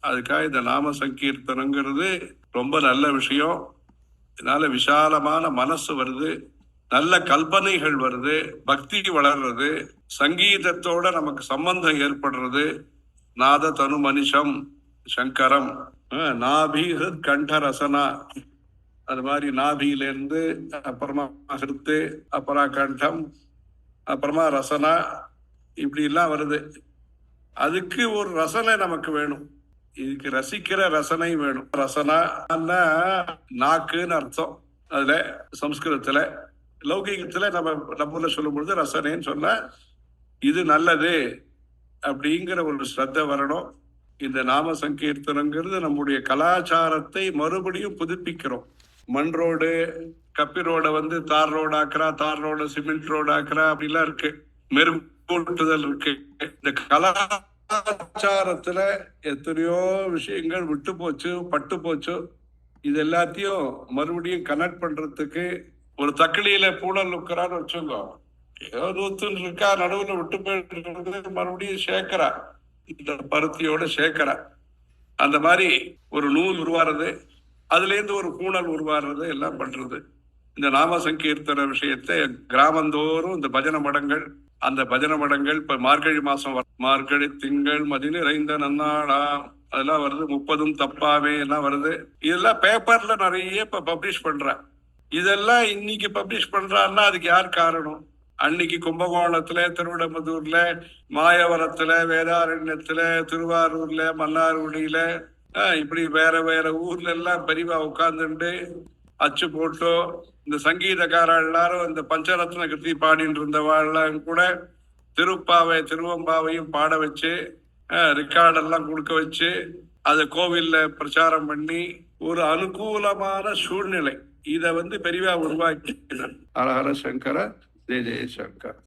அதுக்காக இந்த நாம சங்கீர்த்தனங்கிறது ரொம்ப நல்ல விஷயம். இதனால விசாலமான மனசு வருது, நல்ல கல்பனைகள் வருது, பக்தி வளர்றது, சங்கீதத்தோட நமக்கு சம்பந்தம் ஏற்படுறது. நாத தனு மனிஷம் சங்கரம், நாபி கண்ட ரசனா, அது மாதிரி நாபியிலேருந்து அப்புறமா ஹிருத்து, அப்புறம் கண்டம், அப்புறமா ரசனா, இப்படி எல்லாம் வருது. அதுக்கு ஒரு ரசனை நமக்கு வேணும். இதுக்கு ரசிக்கிற ரசனை வேணும். ரசனா நாக்குன்னு அர்த்தம் அதுல சம்ஸ்கிருதத்துல. லௌகிகத்துல நம்ம சொல்லும் பொழுது ரசனைன்னு சொன்னா இது நல்லது அப்படிங்கிற ஒரு ஸ்ரத்த வரணும். இந்த நாம சங்கீர்த்தனங்கிறது நம்முடைய கலாச்சாரத்தை மறுபடியும் புதுப்பிக்கிறோம். மண் ரோடு, கப்பி ரோட தார் ரோடு ஆக்குறா, தார் ரோட சிமெண்ட் ரோடு ஆக்குறா, அப்படிலாம் இருக்கு. மெருகூட்டுதல் இருக்கு. இந்த கலாச்சாரத்துல எத்தனையோ விஷயங்கள் விட்டு போச்சு, பட்டு போச்சு. இது எல்லாத்தையும் மறுபடியும் கனெக்ட் பண்றதுக்கு ஒரு தக்கிலியில பூனல் உட்கிறான்னு வச்சுக்கோ, ஏதோ நூத்துன்னு இருக்கா, நடுவுல விட்டு போயிட்டு மறுபடியும் சேர்க்கிறா, இந்த பருத்தியோட சேர்க்கிறா. அந்த மாதிரி ஒரு நூல் உருவாறது, அதுல இருந்து ஒரு பூனல் உருவாடுறது, எல்லாம் பண்றது. இந்த நாம சங்கீர்த்தன விஷயத்தை கிராமந்தோறும் இந்த பஜனை மடங்கள், அந்த பஜனை மடங்கள் இப்ப மார்கழி மாசம், மார்கழி திங்கள் மதி நிறைந்த நன்னாடா, அதெல்லாம் வருது. 30ம் தப்பாவே எல்லாம் வருது. இதெல்லாம் பேப்பர்ல நிறைய இப்ப பப்ளிஷ் பண்ற. இதெல்லாம் இன்னைக்கு பப்ளிஷ் பண்றான்னா அதுக்கு யார் காரணம்? அன்னைக்கு கும்பகோணத்துல, திருவிடம்பதூர்ல, மாயவரத்துல, வேதாரண்யத்துல, திருவாரூர்ல, மன்னார்குடியில, இப்படி வேற வேற ஊர்ல எல்லாம் பெரியவா உட்கார்ந்துட்டு அச்சு போட்டோ, இந்த சங்கீதக்கார எல்லாரும் இந்த பஞ்சரத்ன கிருதி பாடிட்டு இருந்தவாள்லாம் கூட திருப்பாவை திருவம்பாவையும் பாட வச்சு ரெக்கார்டெல்லாம் கொடுக்க வச்சு அதை கோவில்ல பிரச்சாரம் பண்ணி ஒரு அனுகூலமான சூழ்நிலை இதை பெரியவா உருவாக்கி. ஹர ஹர சங்கர, ஜெய ஜெய சங்கர்.